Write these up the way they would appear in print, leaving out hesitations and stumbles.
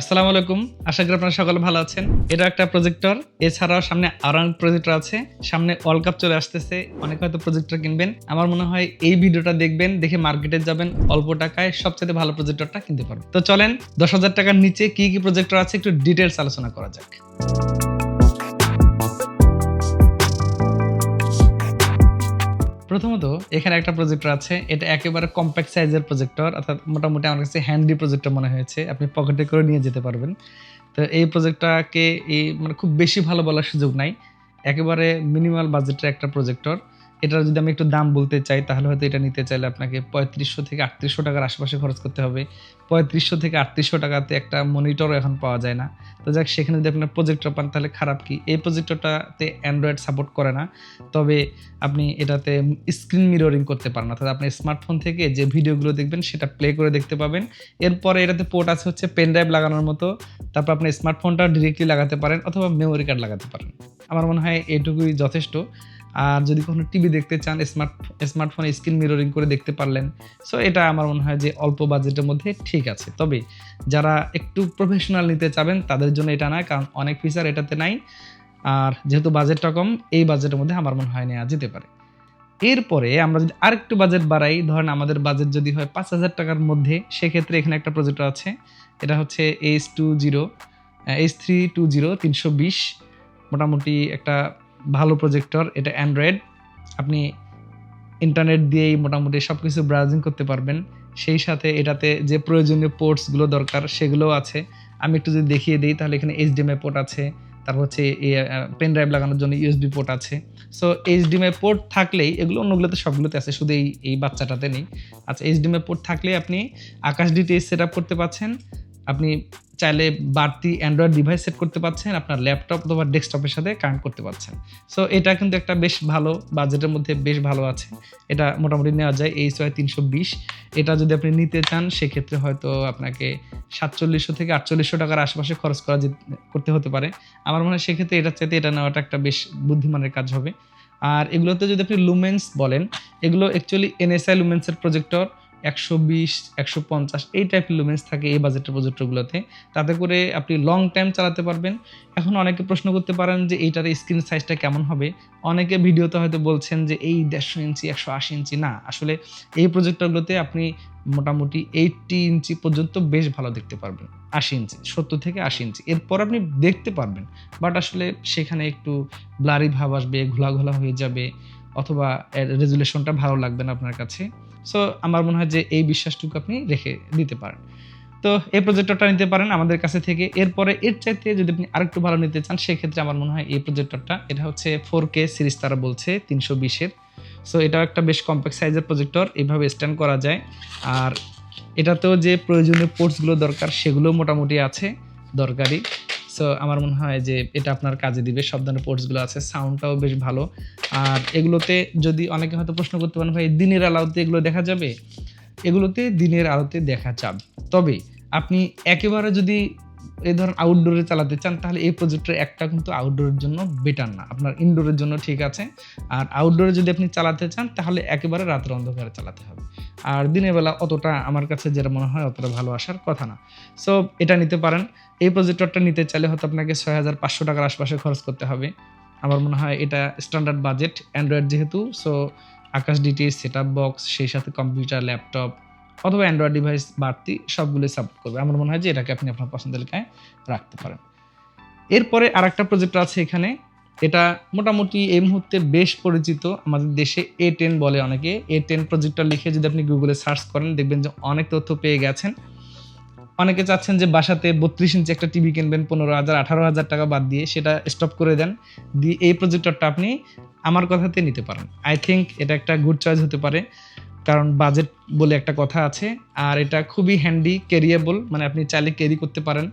আসসালামু আলাইকুম। আশা করি আপনারা সকলে ভালো আছেন। এটা একটা প্রজেক্টর, এছাড়াও সামনে আরো অনেক প্রজেক্টর আছে। সামনে ওয়ার্ল্ড কাপ চলে আসতেছে, অনেকে হয়তো প্রজেক্টর কিনবেন। আমার মনে হয় এই ভিডিওটা দেখবেন, দেখে মার্কেটে যাবেন, অল্প টাকায় সবচেয়ে ভালো প্রজেক্টরটা কিনতে পারবেন। তো চলেন 10,000 টাকার নিচে কি কি প্রজেক্টর আছে একটু ডিটেইলস আলোচনা করা যাক। প্রথমত এখানে একটা প্রজেক্টর আছে, এটা একেবারে কম্প্যাক্ট সাইজের প্রজেক্টর, অর্থাৎ মোটামুটি আমার কাছে হ্যান্ডি প্রজেক্টর মনে হয়েছে, আপনি পকেটে করে নিয়ে যেতে পারবেন। তো এই প্রজেক্টরটাকে মানে খুব বেশি ভালো বলার সুযোগ নাই, একেবারে মিনিমাল বাজেটের একটা প্রজেক্টর। এটার যদি আমি একটু দাম বলতে চাই তাহলে হয়তো এটা নিতে চাইলে আপনাকে 3500 থেকে 3800 টাকার আশেপাশে খরচ করতে হবে। 3500 থেকে 3800 টাকাতে একটা মনিটরও এখন পাওয়া যায় না। তো যাক, সেখানে যদি আপনার প্রজেক্টর পান তাহলে খারাপ কি, এই প্রজেক্টরটাতে অ্যান্ড্রয়েড সাপোর্ট করে না, তবে আপনি এটাতে স্ক্রিন মিররিং করতে পারেন, অর্থাৎ আপনি স্মার্টফোন থেকে যে ভিডিওগুলো দেখবেন সেটা প্লে করে দেখতে পাবেন। এরপরে এটাতে পোর্ট আছে হচ্ছে পেন ড্রাইভ লাগানোর মতো, তারপর আপনি স্মার্টফোনটা ডিরেক্টলি লাগাতে পারেন অথবা মেমোরি কার্ড লাগাতে পারেন। আমার মনে হয় এটুকুই যথেষ্ট। আর যদি কোনো টিভি দেখতে চান, স্মার্টফোনে স্ক্রিন মিররিং করে দেখতে পারলেন। সো এটা আমার মনে হয় যে অল্প বাজেটের মধ্যে ঠিক আছে। তবে যারা একটু প্রফেশনাল নিতে চাবেন তাদের জন্য এটা নয়, কারণ অনেক ফিচার এটাতে নাই। আর যেহেতু বাজেটটা কম, এই বাজেটের মধ্যে আমার মনে হয় নেওয়া যেতে পারে। এরপরে আমরা যদি আরেকটু বাজেট বাড়াই, ধরেন আমাদের বাজেট যদি হয় 5,000 টাকার মধ্যে, সেক্ষেত্রে এখানে একটা প্রজেক্টর আছে। এটা হচ্ছে H320 320, মোটামুটি একটা ভালো প্রজেক্টর। এটা অ্যান্ড্রয়েড, আপনি ইন্টারনেট দিয়েই মোটামুটি সব কিছু ব্রাউজিং করতে পারবেন। সেই সাথে এটাতে যে প্রয়োজনীয় পোর্টসগুলো দরকার সেগুলোও আছে। আমি একটু যদি দেখিয়ে দিই তাহলে এখানে HDMI পোর্ট আছে, তারপর হচ্ছে পেন ড্রাইভ লাগানোর জন্য USB পোর্ট আছে। সো HDMI পোর্ট থাকলেই, এগুলো অন্যগুলোতে সবগুলোতে আছে, শুধু এই বাচ্চাটাতে নেই। আচ্ছা, HDMI পোর্ট থাকলে আপনি আকাশ ডিটিএইচ সেট আপ করতে পারছেন। আপনি চাইলে বাড়তি অ্যান্ড্রয়েড ডিভাইস সেট করতে পারছেন, আপনার ল্যাপটপ অথবা ডেস্কটপের সাথে কানেক্ট করতে পারছেন। সো এটা কিন্তু একটা বেশ ভালো বাজেটের মধ্যে, বেশ ভালো আছে। এটা মোটামুটি নেওয়া যায় HY 320। এটা যদি আপনি নিতে চান সেক্ষেত্রে হয়তো আপনাকে 4700 থেকে 4800 টাকার আশেপাশে খরচ করতে হতে পারে। আমার মনে হয় সেক্ষেত্রে এটার চাইতে এটা নেওয়াটা একটা বেশ বুদ্ধিমানের কাজ হবে। আর এগুলোতে যদি আপনি লুমেন্স বলেন, এগুলো অ্যাকচুয়ালি NSI লুমেন্সের প্রজেক্টর, 120 150 এই টাইপের লুমেন্স থাকে এই বাজেটের প্রজেক্টরগুলোতে। তাতে করে আপনি লং টাইম চালাতে পারবেন। এখন অনেকে প্রশ্ন করতে পারেন যে এইটার স্ক্রিন সাইজটা কেমন হবে। অনেকে ভিডিওতে হয়তো বলছেন যে এই 150 ইঞ্চি 180 ইঞ্চি। না, আসলে এই প্রজেক্টরগুলোতে আপনি মোটামুটি 80 ইঞ্চি পর্যন্ত বেশ ভালো দেখতে পারবেন। 80 ইঞ্চি, 70 থেকে 80 ইঞ্চি এরপর আপনি দেখতে পারবেন, বাট আসলে সেখানে একটু ব্লারি ভাব আসবে, ঘোলা ঘোলা হয়ে যাবে, অথবা রেজুলেশনটা ভালো লাগবে না আপনার কাছে। সো আমার মনে হয় যে এই বিশ্বাসটুকু আপনি রেখে দিতে পারেন। তো এই প্রজেক্টরটা নিতে পারেন আমাদের কাছে থেকে। এরপরে এর চাইতে যদি আপনি আরেকটু ভালো নিতে চান সেক্ষেত্রে আমার মনে হয় এই প্রজেক্টরটা, এটা হচ্ছে 4K সিরিজ তারা বলছে 320-এর। সো এটাও একটা বেশ কম্প্যাক্ট সাইজের প্রজেক্টর, এইভাবে স্ট্যান্ড করা যায়। আর এটাতেও যে প্রয়োজনীয় পোর্টসগুলো দরকার সেগুলো মোটামুটি আছে, দরকারি। সো আমার মনে হয় যে এটা আপনার কাজে দিবে, সব ধরনের পোর্টসগুলো আছে, সাউন্ডটাও বেশ ভালো। আর এগুলোতে যদি অনেকে হয়তো প্রশ্ন করতে পারেন ভাই দিনের আলোতে এগুলো দেখা যাবে, এগুলোতে দিনের আলোতে দেখা যাবে। তবে আপনি একেবারে যদি এই ধরুন আউটডোরে চালাতে চান তাহলে এই প্রজেক্টর একটা কিন্তু আউটডোরের জন্য বেটার না, আপনার ইনডোরের জন্য ঠিক আছে। আর আউটডোরে যদি আপনি চালাতে চান তাহলে একেবারে রাতের অন্ধকারে চালাতে হবে। আর দিনের বেলা অতটা আমার কাছে যেটা মনে হয় অতটা ভালো আসার কথা না। সো এটা নিতে পারেন। এই প্রজেক্টরটা নিতে চাইলে হয়তো আপনাকে 6500 টাকার আশপাশে খরচ করতে হবে। আমার মনে হয় এটা স্ট্যান্ডার্ড বাজেট, অ্যান্ড্রয়েড যেহেতু। সো আকাশ ডিটিএইচ, সেটআপ বক্স, সেই সাথে কম্পিউটার, ল্যাপটপ অথবা অ্যান্ড্রয়েড ডিভাইস বাড়তি সবগুলোই সাপোর্ট করবে। আমার মনে হয় যে এটাকে আপনি আপনার পছন্দের তালিকায় রাখতে পারেন। এরপরে আরেকটা প্রজেক্টর আছে এখানে, এটা মোটামুটি এই মুহূর্তে বেশ পরিচিত আমাদের দেশে, A10 বলে অনেকে। A10 প্রজেক্টর লিখে যদি আপনি গুগলে সার্চ করেন দেখবেন যে অনেক তথ্য পেয়ে গেছেন। অনেকে চাচ্ছেন যে বাসাতে 32 ইঞ্চি একটা টিভি কিনবেন 15,000 18,000 টাকা বাদ দিয়ে, সেটা স্টপ করে দেন, দিয়ে এই প্রজেক্টরটা আপনি আমার কথাতে নিতে পারেন। আই থিঙ্ক এটা একটা গুড চয়েস হতে পারে, কারণ বাজেট বলে একটা কথা আছে। আর এটা খুবই হ্যান্ডি, ক্যারিয়েবল, মানে আপনি চাইলে ক্যারি করতে পারেন।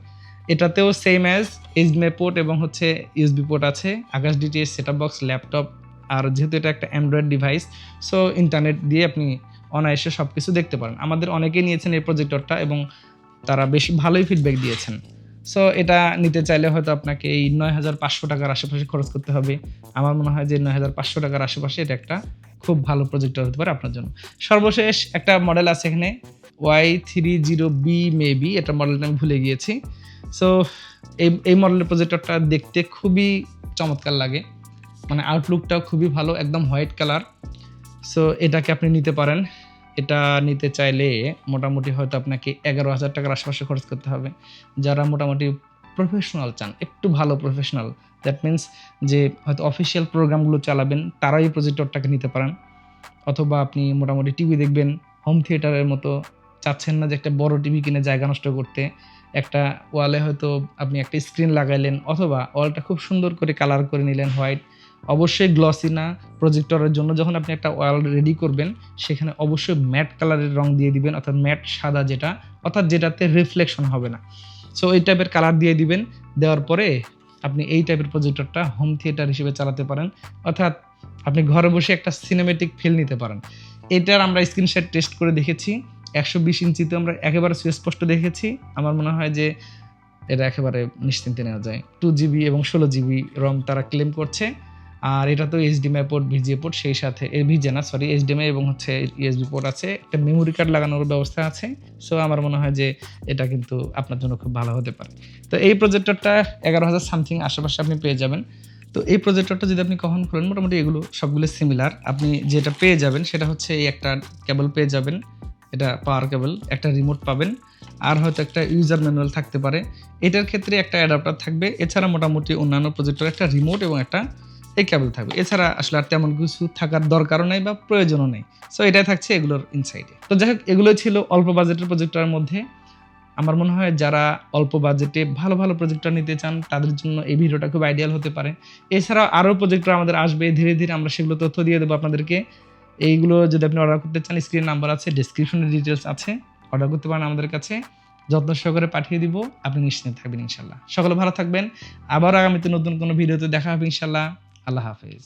এটাতেও সেম অ্যাজ HDMI পোর্ট এবং হচ্ছে USB পোর্ট আছে, আকাশ ডিটিএইচ, সেটআপ বক্স, ল্যাপটপ। আর যেহেতু এটা একটা অ্যান্ড্রয়েড ডিভাইস, সো ইন্টারনেট দিয়ে আপনি অনায়াসে সব কিছু দেখতে পারেন। আমাদের অনেকেই নিয়েছেন এই প্রজেক্টরটা এবং তারা বেশ ভালোই ফিডব্যাক দিয়েছেন। সো এটা নিতে চাইলে হয়তো আপনাকে এই 9,500 টাকার আশেপাশে খরচ করতে হবে। আমার মনে হয় যে 9,500 টাকার আশেপাশে এটা একটা খুব ভালো প্রজেক্টর হতে পারে আপনার জন্য। সর্বশেষ একটা মডেল আছে এখানে, Y30B মেবি, এটা মডেলটা আমি ভুলে গিয়েছি। সো এই মডেলের প্রজেক্টরটা দেখতে খুবই চমৎকার লাগে, মানে আউটলুকটাও খুবই ভালো, একদম হোয়াইট কালার। সো এটাকে আপনি নিতে পারেন। এটা নিতে চাইলে মোটামুটি হয়তো আপনাকে 11,000 টাকার আশেপাশে খরচ করতে হবে। যারা মোটামুটি প্রফেশনাল চান, একটু ভালো প্রফেশনাল, দ্যাট মিনস যে হয়তো অফিসিয়াল প্রোগ্রামগুলো চালাবেন, তারাই এই প্রজেক্টরটাকে নিতে পারেন। অথবা আপনি মোটামুটি টিভি দেখবেন, হোম থিয়েটারের মতো, চাচ্ছেন না যে একটা বড় টিভি কিনে জায়গা নষ্ট করতে, একটা ওয়ালে হয়তো আপনি একটা স্ক্রিন লাগাইলেন, অথবা ওয়ালটা খুব সুন্দর করে কালার করে নিলেন হোয়াইট। অবশ্যই গ্লসি না, প্রজেক্টরের জন্য যখন আপনি একটা ওয়াল রেডি করবেন সেখানে অবশ্যই ম্যাট কালারের রং দিয়ে দিবেন, অর্থাৎ ম্যাট সাদা যেটা, অর্থাৎ যেটাতে রিফ্লেকশন হবে না। সো এই টাইপের কালার দিয়ে দিবেন। দেওয়ার পরে আপনি এই টাইপের প্রজেক্টরটা হোম থিয়েটার হিসেবে চালাতে পারেন, অর্থাৎ আপনি ঘরে বসে একটা সিনেমেটিক ফিল নিতে পারেন। এটার আমরা স্ক্রিনশট টেস্ট করে দেখেছি, 120 ইঞ্চিতে আমরা একেবারে সুস্পষ্ট দেখেছি। আমার মনে হয় যে এটা একেবারে নিশ্চিন্তে নেওয়া যায়। 2GB এবং 16GB রম তারা ক্লেম করছে। আর এটা তো HDMI পোর্ট, VGA পোর্ট, সেই সাথে HDMI এবং হচ্ছে USB পোর্ট আছে, একটা মেমোরি কার্ড লাগানোর ব্যবস্থা আছে। সো আমার মনে হয় যে এটা কিন্তু আপনার জন্য খুব ভালো হতে পারে। তো এই প্রজেক্টরটা 11,000 সামথিং আশেপাশে আপনি পেয়ে যাবেন। তো এই প্রজেক্টরটা যদি আপনি কখন খোলেন, মোটামুটি এগুলো সবগুলো সিমিলার। আপনি যেটা পেয়ে যাবেন সেটা হচ্ছে এই একটা কেবল পেয়ে যাবেন, এটা পাওয়ার কেবল, একটা রিমোট পাবেন, আর হয়তো একটা ইউজার ম্যানুয়াল থাকতে পারে। এটার ক্ষেত্রে একটা অ্যাডাপ্টার থাকবে। এছাড়া মোটামুটি অন্যান্য প্রজেক্টর একটা রিমোট এবং একটা এই কেবল থাকবে। এছাড়া আসলে আর তেমন কিছু থাকার দরকারও নেই বা প্রয়োজনও নেই। সো এটাই থাকছে এগুলোর ইনসাইডে। তো যাই হোক, এগুলোই ছিল অল্প বাজেটের প্রজেক্টরের মধ্যে। আমার মনে হয় যারা অল্প বাজেটে ভালো ভালো প্রজেক্টর নিতে চান তাদের জন্য এই ভিডিওটা খুব আইডিয়াল হতে পারে। এছাড়াও আরও প্রজেক্টর আমাদের আসবে, ধীরে ধীরে আমরা সেগুলো তথ্য দিয়ে দেবো আপনাদেরকে। এইগুলো যদি আপনি অর্ডার করতে চান, স্ক্রিন নাম্বার আছে, ডিসক্রিপশনে ডিটেলস আছে, অর্ডার করতে পারেন আমাদের কাছে, যত্ন সহকারে পাঠিয়ে দিব। আপনি নিশ্চিন্ত থাকবেন ইনশাল্লাহ। সকলে ভালো থাকবেন। আবার আগামীতে নতুন কোনো ভিডিওতে দেখা হবে ইনশাল্লাহ। আল্লাহ হাফেজ।